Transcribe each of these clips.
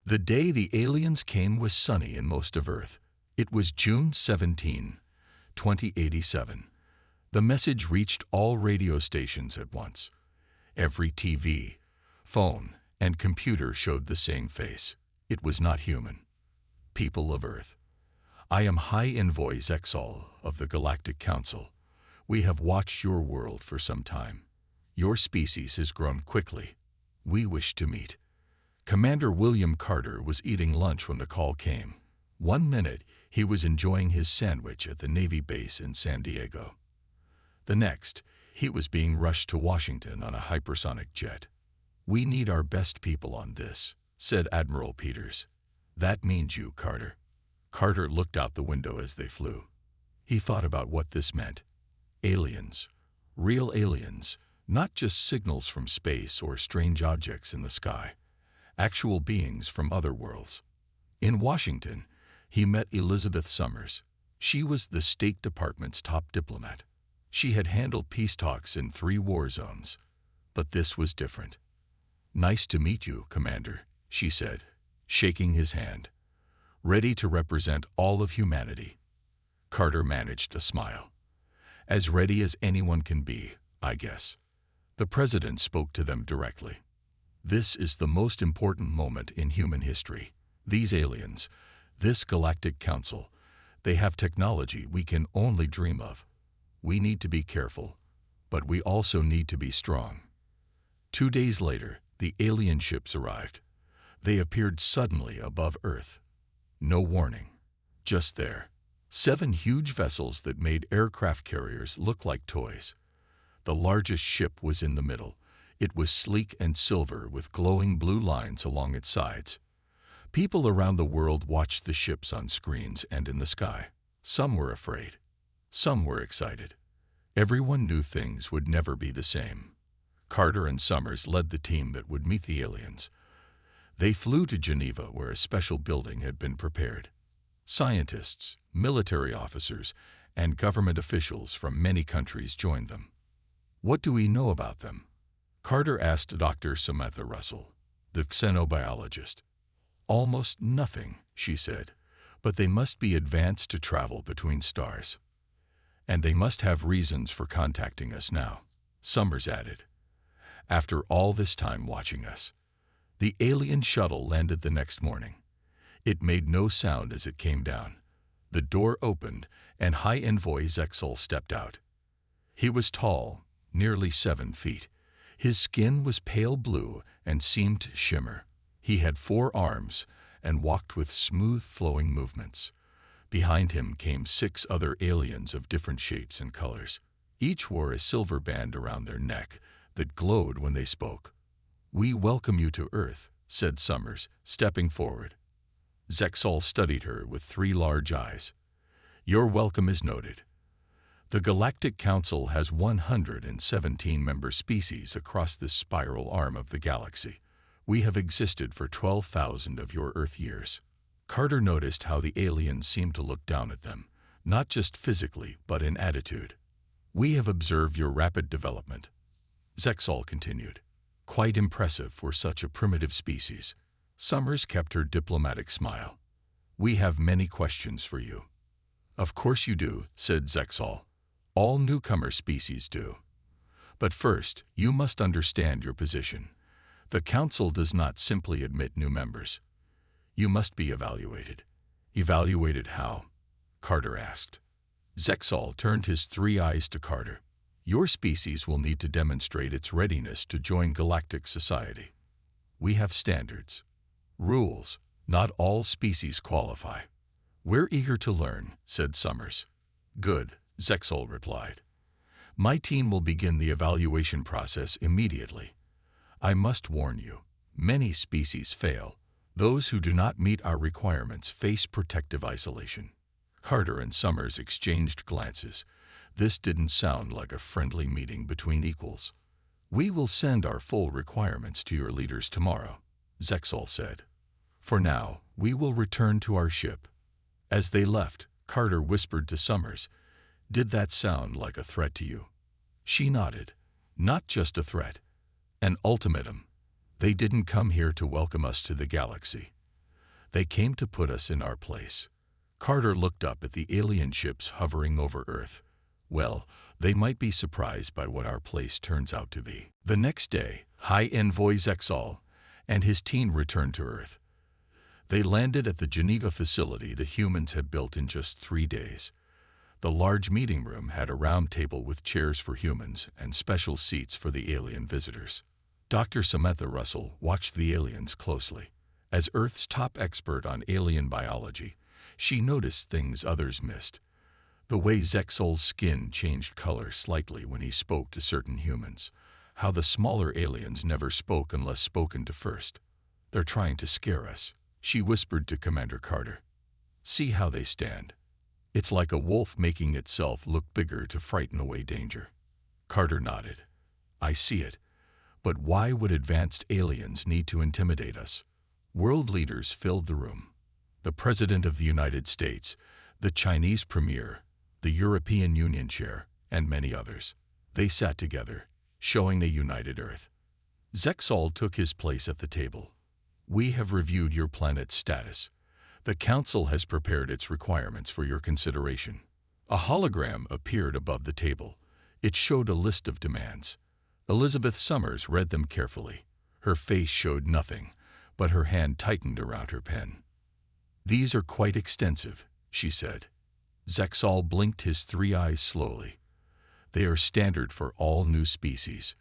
The day the aliens came was sunny in most of Earth. It was June 17, 2087. The message reached all radio stations at once. Every TV, phone, and computer showed the same face. It was not human. People of Earth. I am High Envoy Zexal of the Galactic Council. We have watched your world for some time. Your species has grown quickly. We wish to meet. Commander William Carter was eating lunch when the call came. 1 minute, he was enjoying his sandwich at the Navy base in San Diego. The next, he was being rushed to Washington on a hypersonic jet. We need our best people on this, said Admiral Peters. That means you, Carter. Carter looked out the window as they flew. He thought about what this meant. Aliens. Real aliens, not just signals from space or strange objects in the sky. Actual beings from other worlds. In Washington, he met Elizabeth Summers. She was the State Department's top diplomat. She had handled peace talks in 3 war zones. But this was different. Nice to meet you, Commander, she said, shaking his hand. Ready to represent all of humanity. Carter managed a smile. As ready as anyone can be, I guess. The President spoke to them directly. This is the most important moment in human history. These aliens, this Galactic Council, they have technology we can only dream of. We need to be careful, but we also need to be strong. 2 days later, the alien ships arrived. They appeared suddenly above Earth. No warning. Just there. 7 huge vessels that made aircraft carriers look like toys. The largest ship was in the middle. It was sleek and silver with glowing blue lines along its sides. People around the world watched the ships on screens and in the sky. Some were afraid. Some were excited. Everyone knew things would never be the same. Carter and Summers led the team that would meet the aliens. They flew to Geneva, where a special building had been prepared. Scientists, military officers, and government officials from many countries joined them. What do we know about them? Carter asked Dr. Samantha Russell, the xenobiologist. Almost nothing, she said, but they must be advanced to travel between stars. And they must have reasons for contacting us now, Summers added. After all this time watching us. The alien shuttle landed the next morning. It made no sound as it came down. The door opened, and High Envoy Zexal stepped out. He was tall, nearly 7 feet. His skin was pale blue and seemed to shimmer. He had 4 arms and walked with smooth, flowing movements. Behind him came 6 other aliens of different shapes and colors. Each wore a silver band around their neck that glowed when they spoke. We welcome you to Earth, said Summers, stepping forward. Zexal studied her with 3 large eyes. Your welcome is noted. The Galactic Council has 117 member species across this spiral arm of the galaxy. We have existed for 12,000 of your Earth years. Carter noticed how the aliens seemed to look down at them, not just physically, but in attitude. We have observed your rapid development. Zexal continued. Quite impressive for such a primitive species. Summers kept her diplomatic smile. We have many questions for you. Of course you do, said Zexal. All newcomer species do. But first, you must understand your position. The Council does not simply admit new members. You must be evaluated. Evaluated how? Carter asked. Zexal turned his 3 eyes to Carter. Your species will need to demonstrate its readiness to join galactic society. We have standards. Rules. Not all species qualify. We're eager to learn, said Summers. Good, Zexal replied. My team will begin the evaluation process immediately. I must warn you, many species fail. Those who do not meet our requirements face protective isolation. Carter and Summers exchanged glances. This didn't sound like a friendly meeting between equals. We will send our full requirements to your leaders tomorrow, Zexal said. For now, we will return to our ship. As they left, Carter whispered to Summers, Did that sound like a threat to you? She nodded. Not just a threat. An ultimatum. They didn't come here to welcome us to the galaxy. They came to put us in our place. Carter looked up at the alien ships hovering over Earth. Well, they might be surprised by what our place turns out to be. The next day, High Envoy Zexal and his team returned to Earth. They landed at the Geneva facility the humans had built in just 3 days. The large meeting room had a round table with chairs for humans and special seats for the alien visitors. Dr. Samantha Russell watched the aliens closely. As Earth's top expert on alien biology, she noticed things others missed. The way Zexal's skin changed color slightly when he spoke to certain humans. How the smaller aliens never spoke unless spoken to first. They're trying to scare us, she whispered to Commander Carter. See how they stand. It's like a wolf making itself look bigger to frighten away danger. Carter nodded. I see it. But why would advanced aliens need to intimidate us? World leaders filled the room. The President of the United States, the Chinese Premier, the European Union Chair, and many others. They sat together, showing a united Earth. Zexal took his place at the table. We have reviewed your planet's status. The Council has prepared its requirements for your consideration. A hologram appeared above the table. It showed a list of demands. Elizabeth Summers read them carefully. Her face showed nothing, but her hand tightened around her pen. These are quite extensive, she said. Zexal blinked his 3 eyes slowly. They are standard for all new species.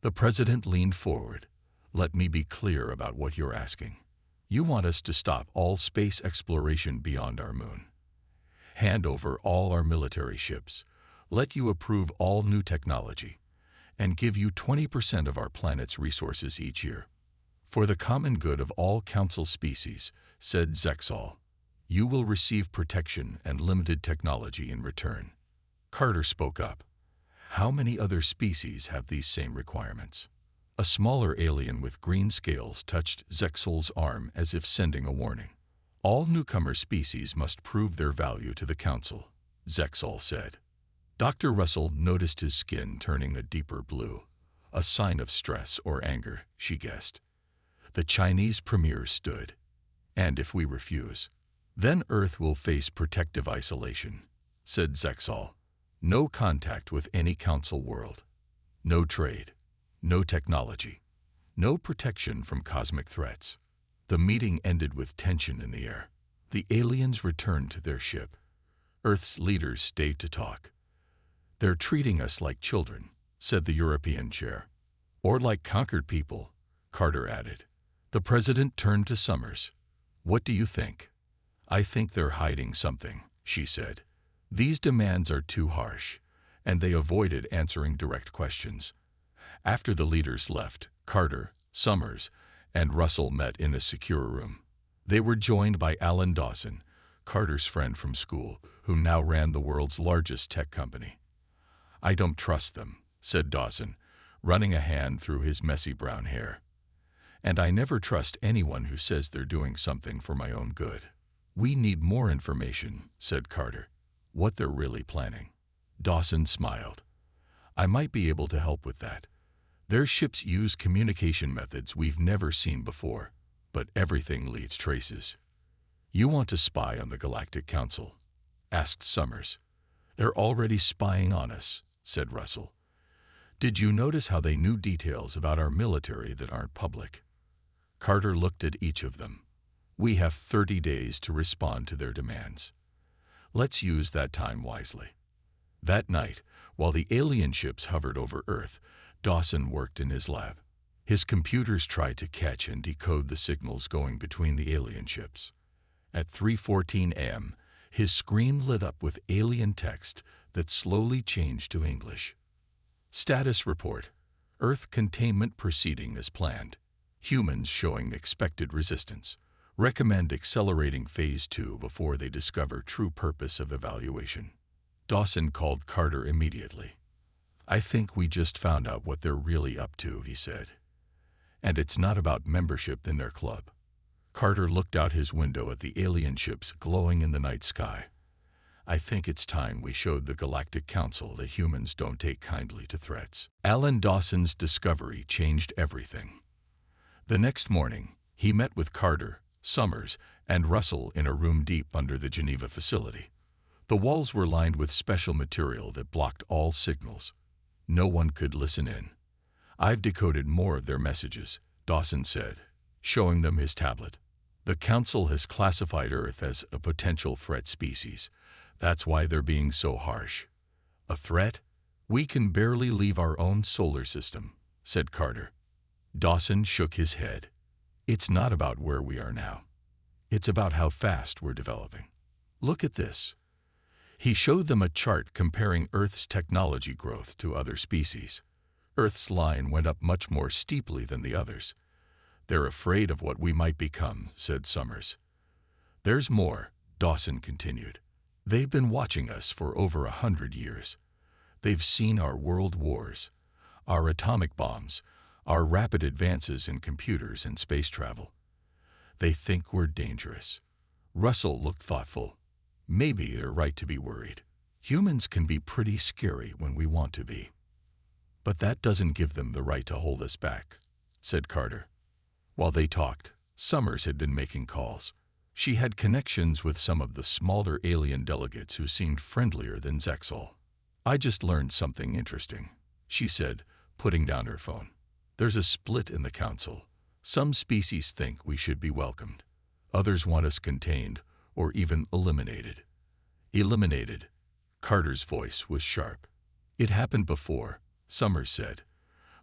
The President leaned forward. Let me be clear about what you're asking. You want us to stop all space exploration beyond our moon. Hand over all our military ships. Let you approve all new technology. And give you 20% of our planet's resources each year. For the common good of all Council species, said Zexal, you will receive protection and limited technology in return. Carter spoke up. How many other species have these same requirements? A smaller alien with green scales touched Zexal's arm as if sending a warning. All newcomer species must prove their value to the Council, Zexal said. Dr. Russell noticed his skin turning a deeper blue, a sign of stress or anger, she guessed. The Chinese Premier stood. And if we refuse, then Earth will face protective isolation, said Zexal. No contact with any Council world. No trade. No technology. No protection from cosmic threats. The meeting ended with tension in the air. The aliens returned to their ship. Earth's leaders stayed to talk. They're treating us like children, said the European chair. Or like conquered people, Carter added. The President turned to Summers. What do you think? I think they're hiding something, she said. These demands are too harsh, and they avoided answering direct questions. After the leaders left, Carter, Summers, and Russell met in a secure room. They were joined by Alan Dawson, Carter's friend from school, who now ran the world's largest tech company. I don't trust them, said Dawson, running a hand through his messy brown hair. And I never trust anyone who says they're doing something for my own good. We need more information, said Carter. What they're really planning. Dawson smiled. I might be able to help with that. Their ships use communication methods we've never seen before, but everything leaves traces. You want to spy on the Galactic Council? Asked Summers. They're already spying on us, said Russell. Did you notice how they knew details about our military that aren't public? Carter looked at each of them. We have 30 days to respond to their demands. Let's use that time wisely. That night, while the alien ships hovered over Earth, Dawson worked in his lab. His computers tried to catch and decode the signals going between the alien ships. At 3:14 a.m., his screen lit up with alien text that slowly changed to English. Status report. Earth containment proceeding as planned. Humans showing expected resistance. Recommend accelerating Phase 2 before they discover true purpose of evaluation. Dawson called Carter immediately. I think we just found out what they're really up to, he said. And it's not about membership in their club. Carter looked out his window at the alien ships glowing in the night sky. I think it's time we showed the Galactic Council that humans don't take kindly to threats. Alan Dawson's discovery changed everything. The next morning, he met with Carter, Summers, and Russell in a room deep under the Geneva facility. The walls were lined with special material that blocked all signals. No one could listen in. "I've decoded more of their messages," Dawson said, showing them his tablet. "The Council has classified Earth as a potential threat species. That's why they're being so harsh." "A threat? We can barely leave our own solar system," said Carter. Dawson shook his head. "It's not about where we are now. It's about how fast we're developing. Look at this." He showed them a chart comparing Earth's technology growth to other species. Earth's line went up much more steeply than the others. "They're afraid of what we might become," said Summers. "There's more," Dawson continued. "They've been watching us for over 100 years. They've seen our world wars, our atomic bombs, our rapid advances in computers and space travel. They think we're dangerous." Russell looked thoughtful. "Maybe they're right to be worried. Humans can be pretty scary when we want to be. But that doesn't give them the right to hold us back," said Carter. While they talked, Summers had been making calls. She had connections with some of the smaller alien delegates who seemed friendlier than Zexal. "I just learned something interesting," she said, putting down her phone. "There's a split in the Council. Some species think we should be welcomed. Others want us contained or even eliminated." "Eliminated?" Carter's voice was sharp. "It happened before," Summers said.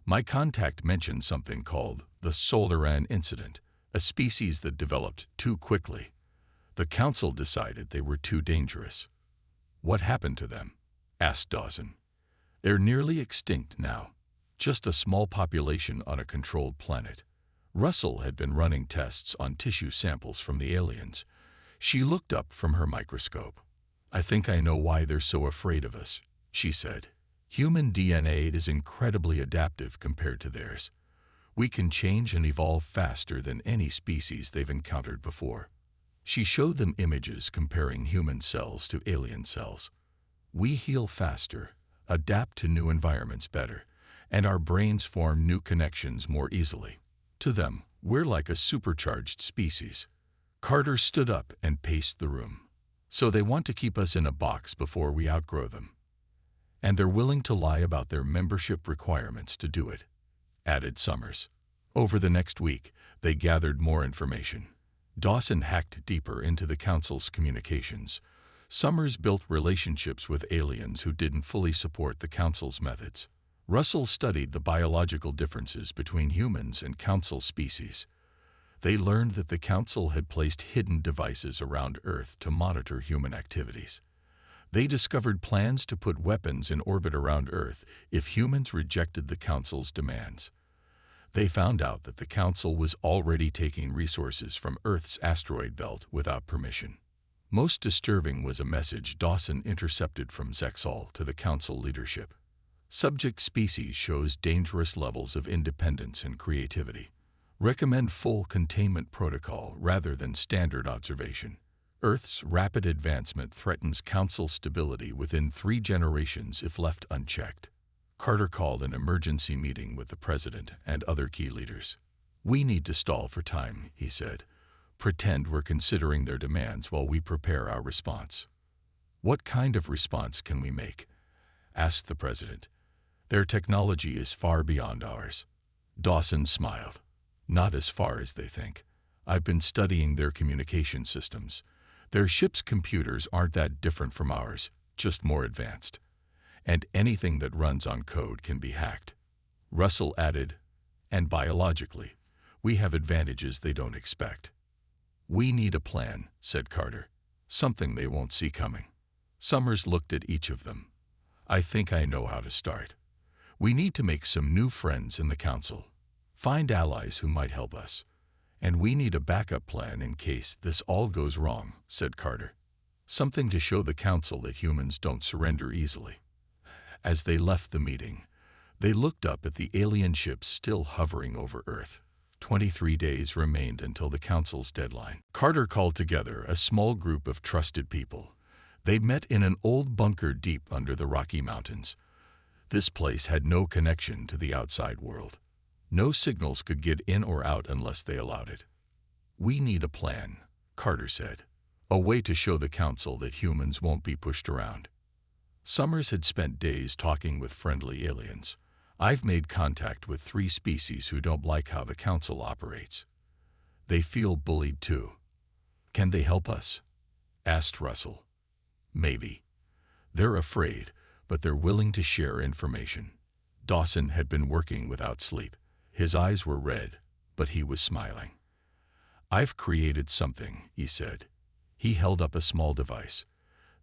"My contact mentioned something called the Solaran incident, a species that developed too quickly. The Council decided they were too dangerous." "What happened to them?" asked Dawson. "They're nearly extinct now. Just a small population on a controlled planet." Russell had been running tests on tissue samples from the aliens. She looked up from her microscope. "I think I know why they're so afraid of us," she said. "Human DNA is incredibly adaptive compared to theirs. We can change and evolve faster than any species they've encountered before." She showed them images comparing human cells to alien cells. "We heal faster, adapt to new environments better, and our brains form new connections more easily. To them, we're like a supercharged species." Carter stood up and paced the room. "So they want to keep us in a box before we outgrow them. And they're willing to lie about their membership requirements to do it," added Summers. Over the next week, they gathered more information. Dawson hacked deeper into the Council's communications. Summers built relationships with aliens who didn't fully support the Council's methods. Russell studied the biological differences between humans and Council species. They learned that the Council had placed hidden devices around Earth to monitor human activities. They discovered plans to put weapons in orbit around Earth if humans rejected the Council's demands. They found out that the Council was already taking resources from Earth's asteroid belt without permission. Most disturbing was a message Dawson intercepted from Zexal to the Council leadership. "Subject species shows dangerous levels of independence and creativity. Recommend full containment protocol rather than standard observation. Earth's rapid advancement threatens Council stability within 3 generations if left unchecked." Carter called an emergency meeting with the President and other key leaders. "We need to stall for time," he said. "Pretend we're considering their demands while we prepare our response." "What kind of response can we make?" asked the President. "Their technology is far beyond ours." Dawson smiled. "Not as far as they think. I've been studying their communication systems. Their ship's computers aren't that different from ours, just more advanced. And anything that runs on code can be hacked." Russell added, "And biologically, we have advantages they don't expect." "We need a plan," said Carter. "Something they won't see coming." Summers looked at each of them. "I think I know how to start. We need to make some new friends in the Council. Find allies who might help us. And we need a backup plan in case this all goes wrong," said Carter. "Something to show the Council that humans don't surrender easily." As they left the meeting, they looked up at the alien ships still hovering over Earth. 23 days remained until the Council's deadline. Carter called together a small group of trusted people. They met in an old bunker deep under the Rocky Mountains. This place had no connection to the outside world. No signals could get in or out unless they allowed it. "We need a plan," Carter said. A way to show the Council that humans won't be pushed around. Summers had spent days talking with friendly aliens. I've made contact with 3 species who don't like how the Council operates. They feel bullied too. Can they help us? Asked Russell. Maybe. They're afraid, but they're willing to share information. Dawson had been working without sleep. His eyes were red, but he was smiling. I've created something, he said. He held up a small device.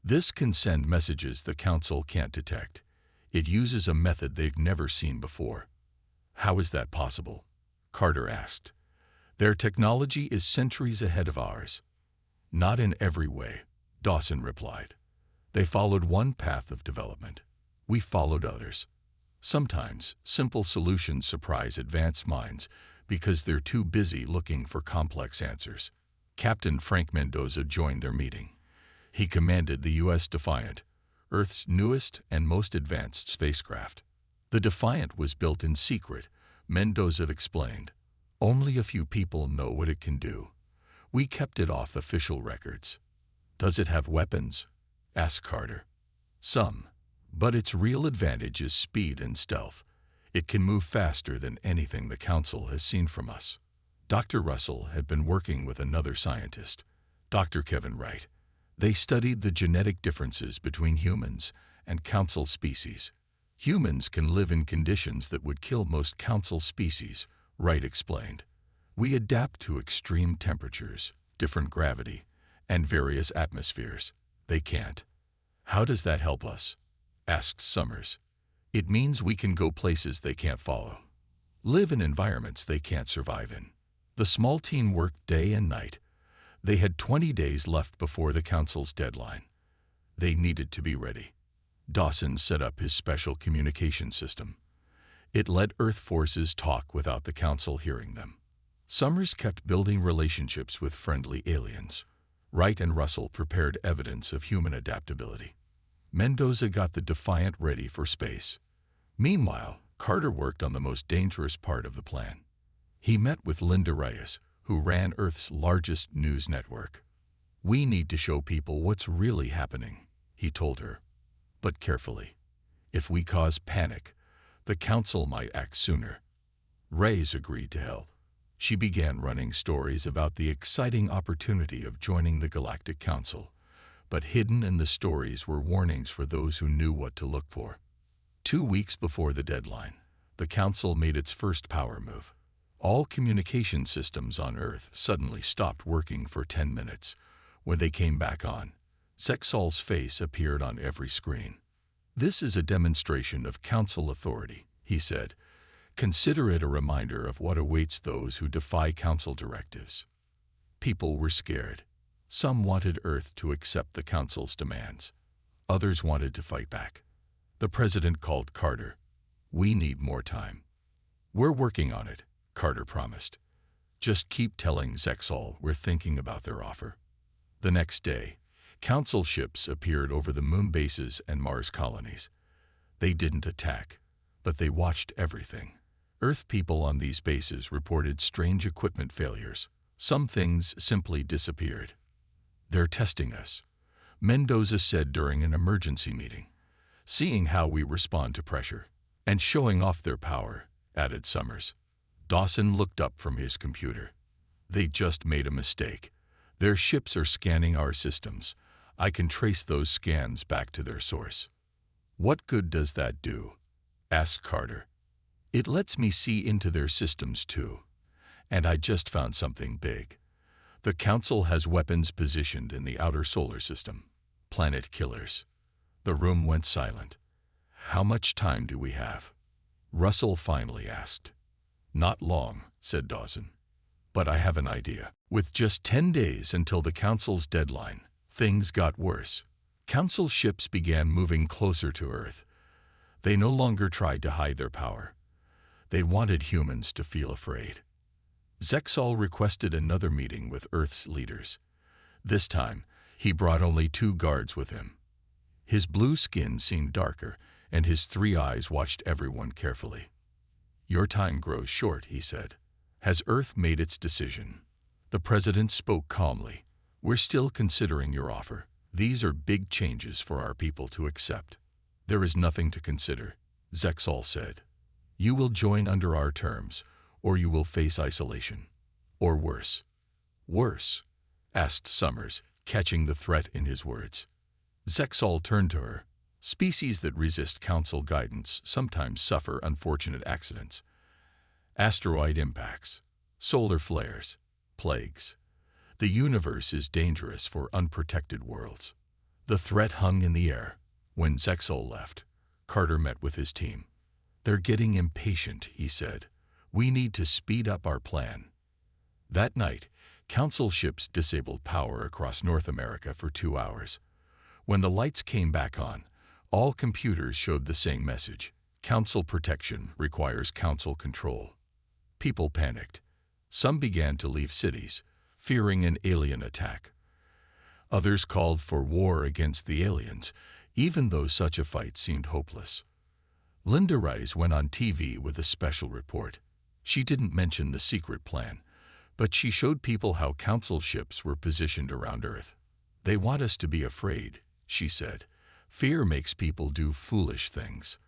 This can send messages the Council can't detect. It uses a method they've never seen before. How is that possible? Carter asked. Their technology is centuries ahead of ours. Not in every way, Dawson replied. They followed one path of development. We followed others. Sometimes, simple solutions surprise advanced minds because they're too busy looking for complex answers. Captain Frank Mendoza joined their meeting. He commanded the U.S. Defiant, Earth's newest and most advanced spacecraft. The Defiant was built in secret, Mendoza explained. Only a few people know what it can do. We kept it off official records. Does it have weapons? Asked Carter. Some, but its real advantage is speed and stealth. It can move faster than anything the Council has seen from us. Dr. Russell had been working with another scientist, Dr. Kevin Wright. They studied the genetic differences between humans and Council species. Humans can live in conditions that would kill most Council species, Wright explained. We adapt to extreme temperatures, different gravity, and various atmospheres. They can't. How does that help us? Asked Summers. It means we can go places they can't follow. Live in environments they can't survive in. The small team worked day and night. They had 20 days left before the Council's deadline. They needed to be ready. Dawson set up his special communication system. It let Earth forces talk without the Council hearing them. Summers kept building relationships with friendly aliens. Wright and Russell prepared evidence of human adaptability. Mendoza got the Defiant ready for space. Meanwhile, Carter worked on the most dangerous part of the plan. He met with Linda Reyes, who ran Earth's largest news network. We need to show people what's really happening, he told her. But carefully. If we cause panic, the Council might act sooner. Reyes agreed to help. She began running stories about the exciting opportunity of joining the Galactic Council, but hidden in the stories were warnings for those who knew what to look for. 2 weeks before the deadline, the Council made its first power move. All communication systems on Earth suddenly stopped working for 10 minutes. When they came back on, Zexal's face appeared on every screen. This is a demonstration of Council authority, he said. Consider it a reminder of what awaits those who defy Council directives. People were scared. Some wanted Earth to accept the Council's demands. Others wanted to fight back. The President called Carter. We need more time. We're working on it, Carter promised. Just keep telling Zexal we're thinking about their offer. The next day, Council ships appeared over the moon bases and Mars colonies. They didn't attack, but they watched everything. Earth people on these bases reported strange equipment failures. Some things simply disappeared. They're testing us, Mendoza said during an emergency meeting. Seeing how we respond to pressure and showing off their power, added Summers. Dawson looked up from his computer. They just made a mistake. Their ships are scanning our systems. I can trace those scans back to their source. What good does that do? Asked Carter. It lets me see into their systems too. And I just found something big. The Council has weapons positioned in the outer solar system. Planet killers. The room went silent. How much time do we have? Russell finally asked. Not long, said Dawson. But I have an idea. With just 10 days until the Council's deadline, things got worse. Council ships began moving closer to Earth. They no longer tried to hide their power. They wanted humans to feel afraid. Zexal requested another meeting with Earth's leaders. This time, he brought only 2 guards with him. His blue skin seemed darker, and his 3 eyes watched everyone carefully. Your time grows short, he said. Has Earth made its decision? The President spoke calmly. We're still considering your offer. These are big changes for our people to accept. There is nothing to consider, Zexal said. You will join under our terms, or you will face isolation. Or worse. Worse? Asked Summers, catching the threat in his words. Zexal turned to her. Species that resist council guidance sometimes suffer unfortunate accidents. Asteroid impacts, solar flares, plagues. The universe is dangerous for unprotected worlds. The threat hung in the air. When Zexal left, Carter met with his team. They're getting impatient, he said. We need to speed up our plan. That night, council ships disabled power across North America for 2 hours. When the lights came back on, all computers showed the same message. Council protection requires council control. People panicked. Some began to leave cities, fearing an alien attack. Others called for war against the aliens, even though such a fight seemed hopeless. Linda Rice went on TV with a special report. She didn't mention the secret plan, but she showed people how council ships were positioned around Earth. They want us to be afraid, she said. Fear makes people do foolish things.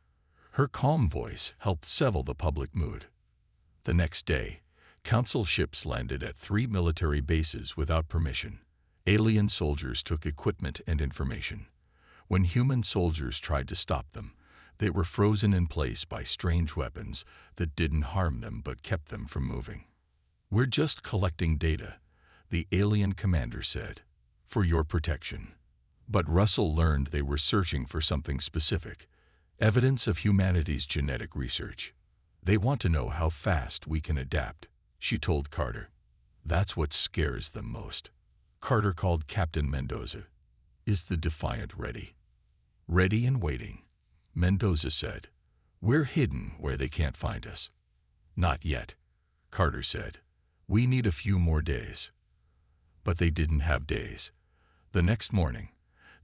Her calm voice helped settle the public mood. The next day, council ships landed at 3 military bases without permission. Alien soldiers took equipment and information. When human soldiers tried to stop them, they were frozen in place by strange weapons that didn't harm them but kept them from moving. We're just collecting data, the alien commander said, for your protection. But Russell learned they were searching for something specific, evidence of humanity's genetic research. They want to know how fast we can adapt, she told Carter. That's what scares them most. Carter called Captain Mendoza. Is the Defiant ready? Ready and waiting, Mendoza said. We're hidden where they can't find us. Not yet, Carter said. We need a few more days. But they didn't have days. The next morning,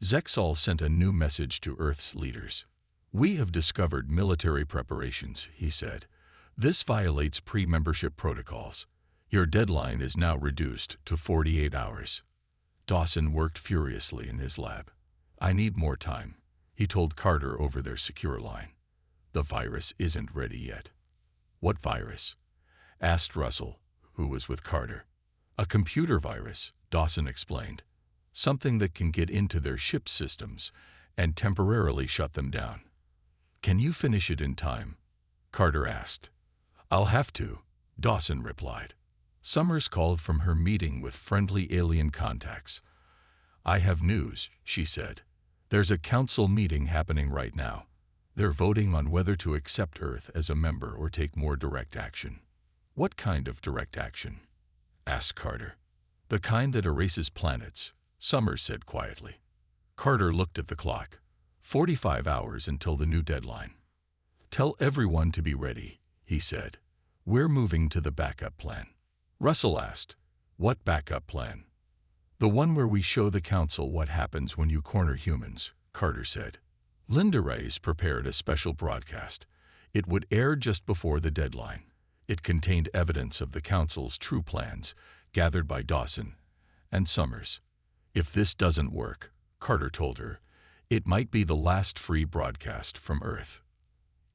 Zexal sent a new message to Earth's leaders. We have discovered military preparations, he said. This violates pre-membership protocols. Your deadline is now reduced to 48 hours. Dawson worked furiously in his lab. I need more time, he told Carter over their secure line. The virus isn't ready yet. What virus? Asked Russell, who was with Carter. A computer virus, Dawson explained. Something that can get into their ship systems and temporarily shut them down. Can you finish it in time? Carter asked. I'll have to, Dawson replied. Summers called from her meeting with friendly alien contacts. I have news, she said. There's a council meeting happening right now. They're voting on whether to accept Earth as a member or take more direct action. What kind of direct action? Asked Carter. The kind that erases planets, Summers said quietly. Carter looked at the clock. 45 hours until the new deadline. Tell everyone to be ready, he said. We're moving to the backup plan. Russell asked, what backup plan? The one where we show the council what happens when you corner humans, Carter said. Linda Rice prepared a special broadcast. It would air just before the deadline. It contained evidence of the council's true plans, gathered by Dawson and Summers. If this doesn't work, Carter told her, it might be the last free broadcast from Earth.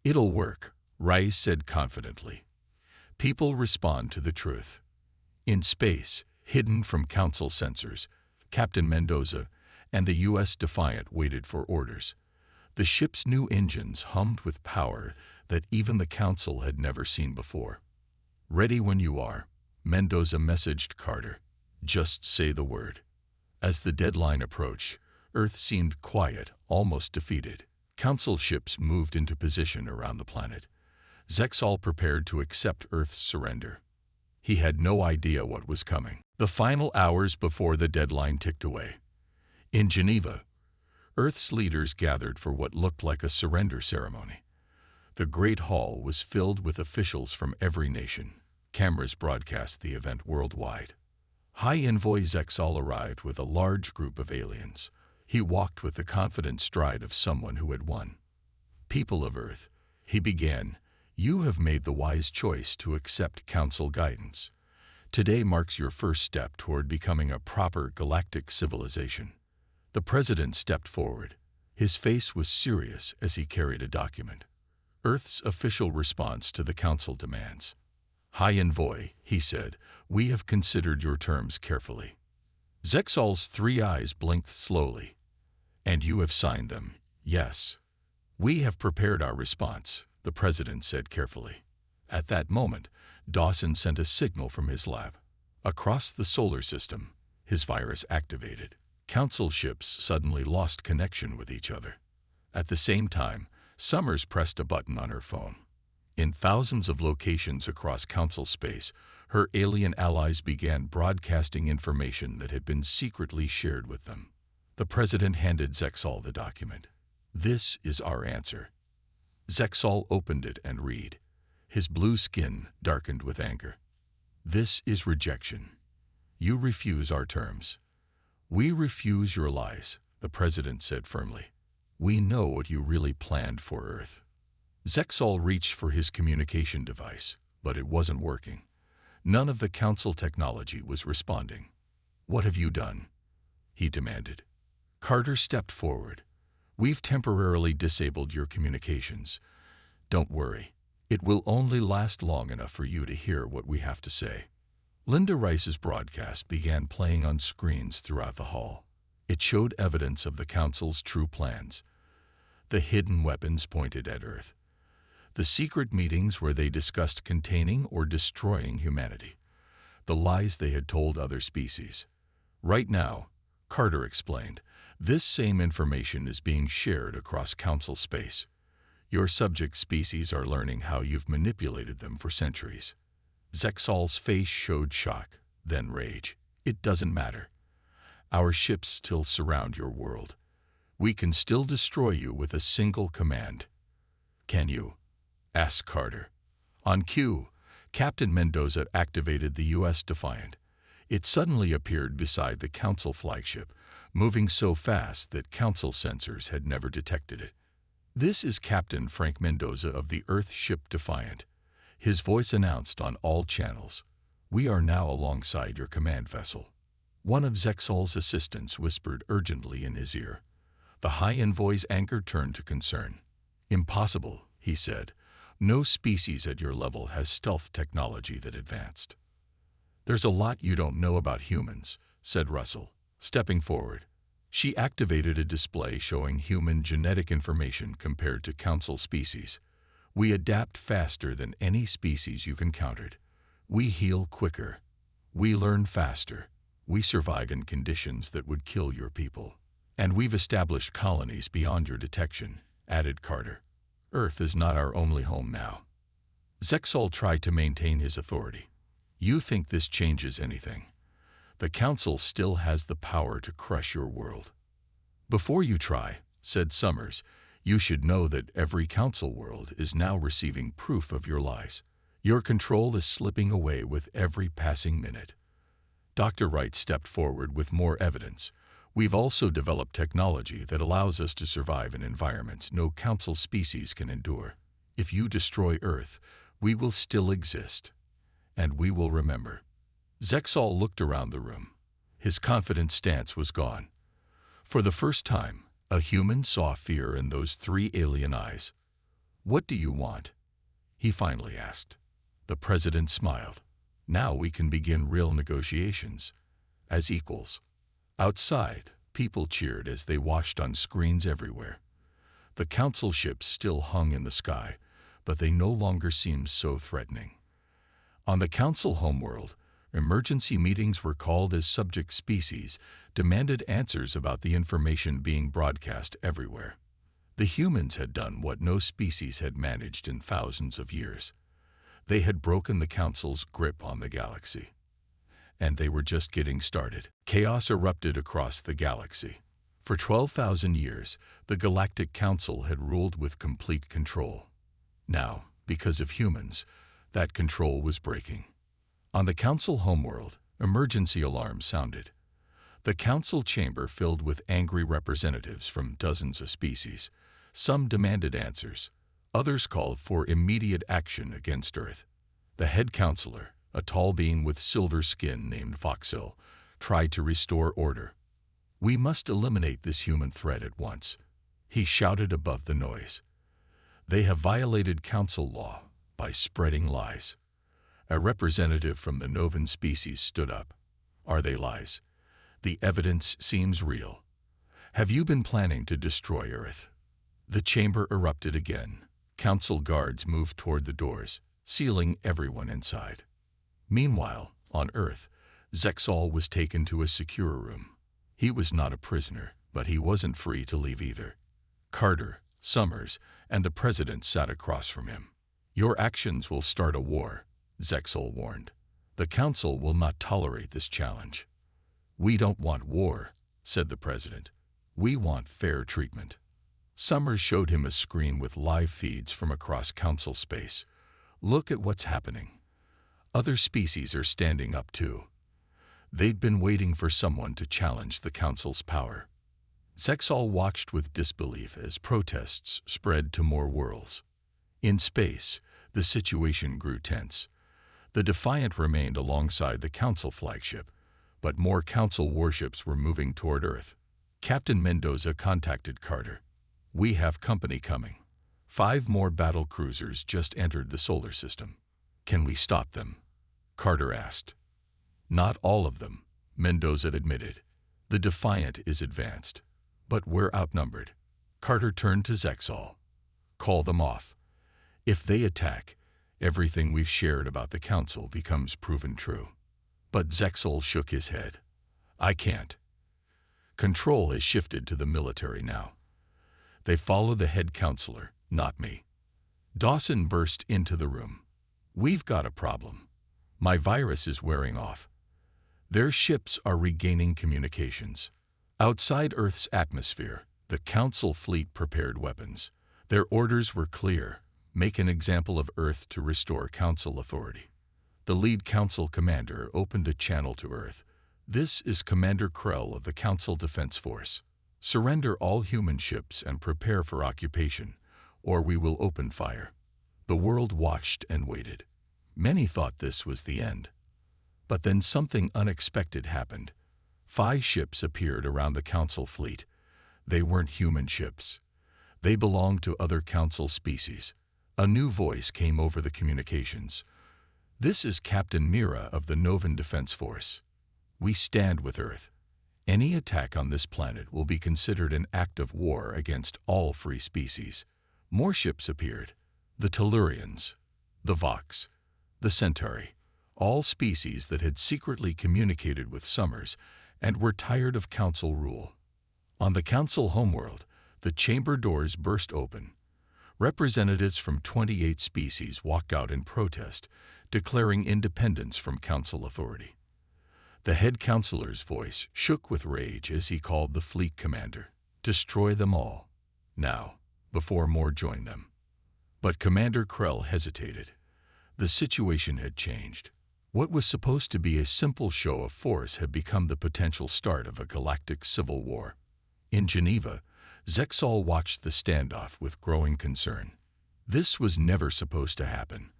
It'll work, Rice said confidently. People respond to the truth. In space, hidden from council sensors, Captain Mendoza and the U.S. Defiant waited for orders. The ship's new engines hummed with power that even the council had never seen before. Ready when you are, Mendoza messaged Carter. Just say the word. As the deadline approached, Earth seemed quiet, almost defeated. Council ships moved into position around the planet. Zexal prepared to accept Earth's surrender. He had no idea what was coming. The final hours before the deadline ticked away. In Geneva, Earth's leaders gathered for what looked like a surrender ceremony. The Great Hall was filled with officials from every nation. Cameras broadcast the event worldwide. High Envoy Zexal arrived with a large group of aliens. He walked with the confident stride of someone who had won. People of Earth, he began, you have made the wise choice to accept council guidance. Today marks your first step toward becoming a proper galactic civilization. The president stepped forward. His face was serious as he carried a document. Earth's official response to the Council demands. High Envoy, he said, we have considered your terms carefully. Zexal's 3 eyes blinked slowly. And you have signed them, yes. We have prepared our response, the president said carefully. At that moment, Dawson sent a signal from his lab. Across the solar system, his virus activated. Council ships suddenly lost connection with each other. At the same time, Summers pressed a button on her phone. In thousands of locations across Council space, her alien allies began broadcasting information that had been secretly shared with them. The president handed Zexal the document. This is our answer. Zexal opened it and read. His blue skin darkened with anger. This is rejection. You refuse our terms. We refuse your lies, the president said firmly. We know what you really planned for Earth. Zexal reached for his communication device, but it wasn't working. None of the Council technology was responding. What have you done? He demanded. Carter stepped forward. We've temporarily disabled your communications. Don't worry. It will only last long enough for you to hear what we have to say. Linda Rice's broadcast began playing on screens throughout the hall. It showed evidence of the Council's true plans. The hidden weapons pointed at Earth. The secret meetings where they discussed containing or destroying humanity. The lies they had told other species. Right now, Carter explained, this same information is being shared across Council space. Your subject species are learning how you've manipulated them for centuries. Zexal's face showed shock, then rage. It doesn't matter. Our ships still surround your world. We can still destroy you with a single command. Can you? Asked Carter. On cue, Captain Mendoza activated the U.S. Defiant. It suddenly appeared beside the Council flagship, moving so fast that Council sensors had never detected it. This is Captain Frank Mendoza of the Earth ship Defiant. His voice announced on all channels, we are now alongside your command vessel. One of Zexal's assistants whispered urgently in his ear. The High Envoy's anger turned to concern. Impossible, he said. No species at your level has stealth technology that advanced. There's a lot you don't know about humans, said Russell, stepping forward. She activated a display showing human genetic information compared to Council species. We adapt faster than any species you've encountered. We heal quicker. We learn faster. We survive in conditions that would kill your people. And we've established colonies beyond your detection, added Carter. Earth is not our only home now. Zexal tried to maintain his authority. You think this changes anything? The Council still has the power to crush your world. Before you try, said Summers, you should know that every Council world is now receiving proof of your lies. Your control is slipping away with every passing minute. Dr. Wright stepped forward with more evidence. We've also developed technology that allows us to survive in environments no Council species can endure. If you destroy Earth, we will still exist. And we will remember. Zexal looked around the room. His confident stance was gone. For the first time, a human saw fear in those 3 alien eyes. What do you want? He finally asked. The president smiled. Now we can begin real negotiations. As equals. Outside, people cheered as they watched on screens everywhere. The Council ships still hung in the sky, but they no longer seemed so threatening. On the Council homeworld, emergency meetings were called as subject species demanded answers about the information being broadcast everywhere. The humans had done what no species had managed in thousands of years. They had broken the Council's grip on the galaxy. And they were just getting started. Chaos erupted across the galaxy. For 12,000 years, the Galactic Council had ruled with complete control. Now, because of humans, that control was breaking. On the Council homeworld, emergency alarms sounded. The Council chamber filled with angry representatives from dozens of species. Some demanded answers. Others called for immediate action against Earth. The head counselor, a tall being with silver skin named Voxel, tried to restore order. "We must eliminate this human threat at once," he shouted above the noise. "They have violated council law by spreading lies." A representative from the Novan species stood up. "Are they lies? The evidence seems real. Have you been planning to destroy Earth?" The chamber erupted again. Council guards moved toward the doors, sealing everyone inside. Meanwhile, on Earth, Zexal was taken to a secure room. He was not a prisoner, but he wasn't free to leave either. Carter, Summers, and the president sat across from him. "Your actions will start a war," Zexal warned. "The council will not tolerate this challenge." "We don't want war," said the president. "We want fair treatment." Summers showed him a screen with live feeds from across council space. "Look at what's happening. Other species are standing up too. They'd been waiting for someone to challenge the council's power." Zexal watched with disbelief as protests spread to more worlds. In space, the situation grew tense. The Defiant remained alongside the council flagship, but more council warships were moving toward Earth. Captain Mendoza contacted Carter. "We have company coming. 5 more battle cruisers just entered the solar system. Can we stop them?" Carter asked. "Not all of them," Mendoza admitted. "The Defiant is advanced, but we're outnumbered." Carter turned to Zexal. "Call them off. If they attack, everything we've shared about the council becomes proven true." But Zexal shook his head. "I can't. Control has shifted to the military now. They follow the head counselor, not me." Dawson burst into the room. "We've got a problem. My virus is wearing off. Their ships are regaining communications. Outside Earth's atmosphere, the council fleet prepared weapons. Their orders were clear: make an example of Earth to restore council authority." The lead council commander opened a channel to Earth. "This is Commander Krell of the Council Defense Force. Surrender all human ships and prepare for occupation, or we will open fire." The world watched and waited. Many thought this was the end. But then something unexpected happened. 5 ships appeared around the council fleet. They weren't human ships. They belonged to other council species. A new voice came over the communications. "This is Captain Mira of the Novan Defense Force. We stand with Earth. Any attack on this planet will be considered an act of war against all free species." More ships appeared. The Tellurians, the Vox, the Centauri, all species that had secretly communicated with Summers and were tired of council rule. On the council homeworld, the chamber doors burst open. Representatives from 28 species walked out in protest, declaring independence from council authority. The head counselor's voice shook with rage as he called the fleet commander. "Destroy them all, now, before more join them." But Commander Krell hesitated. The situation had changed. What was supposed to be a simple show of force had become the potential start of a galactic civil war. In Geneva, Zexal watched the standoff with growing concern. This was never supposed to happen.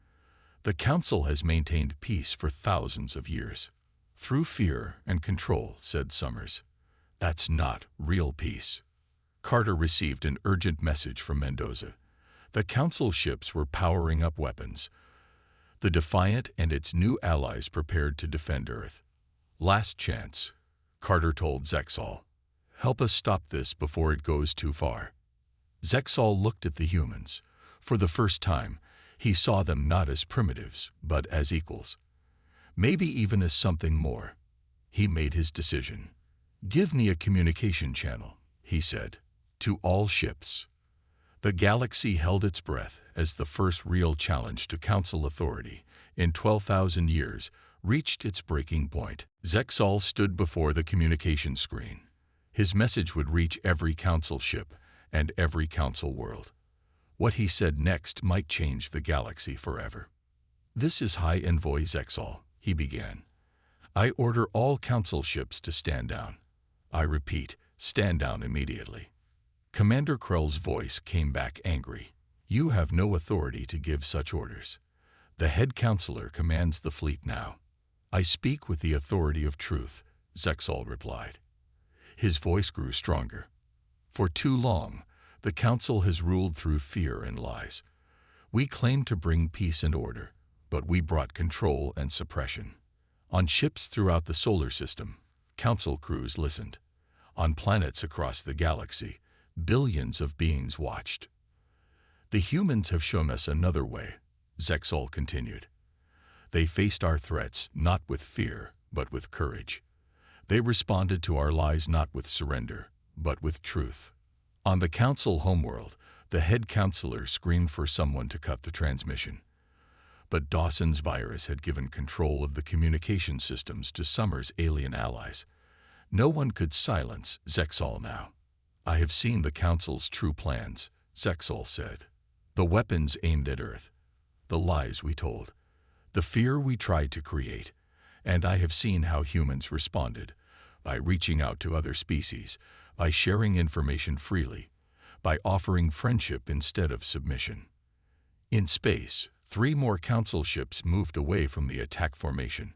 The Council has maintained peace for thousands of years. "Through fear and control," said Summers. "That's not real peace." Carter received an urgent message from Mendoza. The Council ships were powering up weapons. The Defiant and its new allies prepared to defend Earth. "Last chance," Carter told Zexal. "Help us stop this before it goes too far." Zexal looked at the humans. For the first time, he saw them not as primitives, but as equals. Maybe even as something more. He made his decision. "Give me a communication channel," he said, "to all ships." The galaxy held its breath as the first real challenge to council authority in 12,000 years reached its breaking point. Zexal stood before the communication screen. His message would reach every council ship and every council world. What he said next might change the galaxy forever. "This is High Envoy Zexal," he began. "I order all council ships to stand down. I repeat, stand down immediately." Commander Krell's voice came back angry. "You have no authority to give such orders. The head counselor commands the fleet now. I speak with the authority of truth, Zexal replied. His voice grew stronger. For too long, the council has ruled through fear and lies. We claimed to bring peace and order, but we brought control and suppression. On ships throughout the solar system, council crews listened. On planets across the galaxy, billions of beings watched. The humans have shown us another way, Zexal continued. They faced our threats not with fear, but with courage. They responded to our lies not with surrender, but with truth. On the council homeworld, the head counselor screamed for someone to cut the transmission. But Dawson's virus had given control of the communication systems to Summer's alien allies. No one could silence Zexal now. I have seen the council's true plans, Zexal said. The weapons aimed at Earth, the lies we told, the fear we tried to create, and I have seen how humans responded, by reaching out to other species, by sharing information freely, by offering friendship instead of submission. In space, 3 more council ships moved away from the attack formation.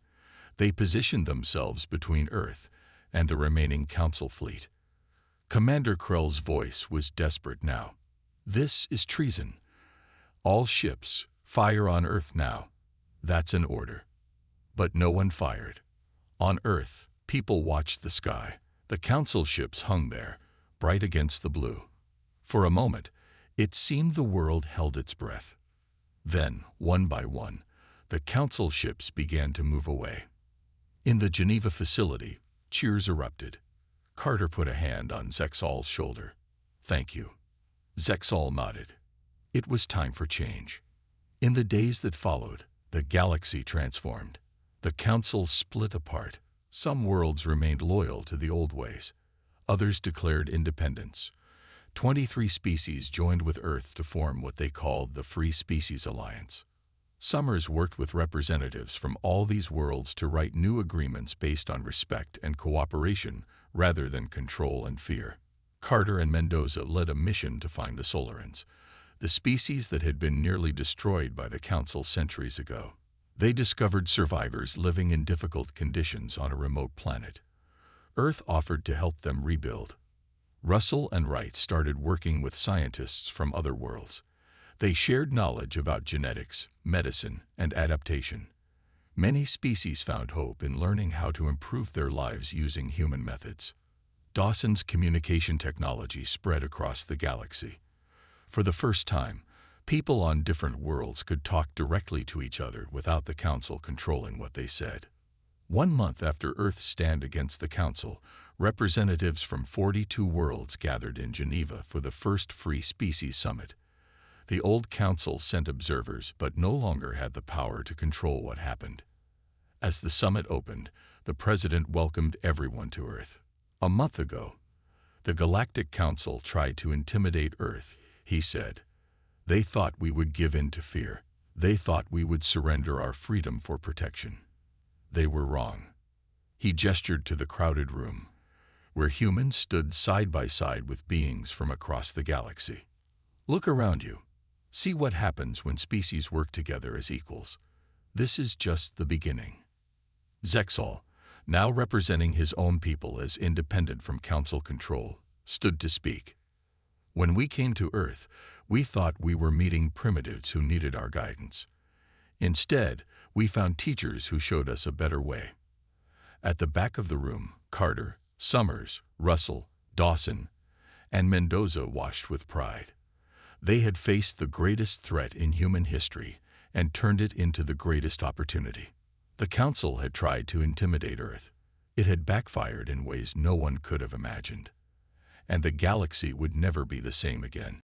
They positioned themselves between Earth and the remaining council fleet. Commander Krell's voice was desperate now. This is treason. All ships, fire on Earth now. That's an order. But no one fired. On Earth, people watched the sky. The council ships hung there, bright against the blue. For a moment, it seemed the world held its breath. Then, one by one, the council ships began to move away. In the Geneva facility, cheers erupted. Carter put a hand on Zexal's shoulder. Thank you. Zexal nodded. It was time for change. In the days that followed, the galaxy transformed. The council split apart. Some worlds remained loyal to the old ways. Others declared independence. 23 species joined with Earth to form what they called the Free Species Alliance. Summers worked with representatives from all these worlds to write new agreements based on respect and cooperation rather than control and fear. Carter and Mendoza led a mission to find the Solarans, the species that had been nearly destroyed by the Council centuries ago. They discovered survivors living in difficult conditions on a remote planet. Earth offered to help them rebuild. Russell and Wright started working with scientists from other worlds. They shared knowledge about genetics, medicine, and adaptation. Many species found hope in learning how to improve their lives using human methods. Dawson's communication technology spread across the galaxy. For the first time, people on different worlds could talk directly to each other without the Council controlling what they said. 1 month after Earth's stand against the Council, representatives from 42 worlds gathered in Geneva for the first Free Species Summit. The old Council sent observers but no longer had the power to control what happened. As the summit opened, the President welcomed everyone to Earth. A month ago, the Galactic Council tried to intimidate Earth, he said. They thought we would give in to fear. They thought we would surrender our freedom for protection. They were wrong. He gestured to the crowded room, where humans stood side by side with beings from across the galaxy. Look around you. See what happens when species work together as equals. This is just the beginning. Zexal, now representing his own people as independent from Council control, stood to speak. When we came to Earth, we thought we were meeting primitives who needed our guidance. Instead, we found teachers who showed us a better way. At the back of the room, Carter, Summers, Russell, Dawson, and Mendoza watched with pride. They had faced the greatest threat in human history and turned it into the greatest opportunity. The Council had tried to intimidate Earth. It had backfired in ways no one could have imagined. And the galaxy would never be the same again.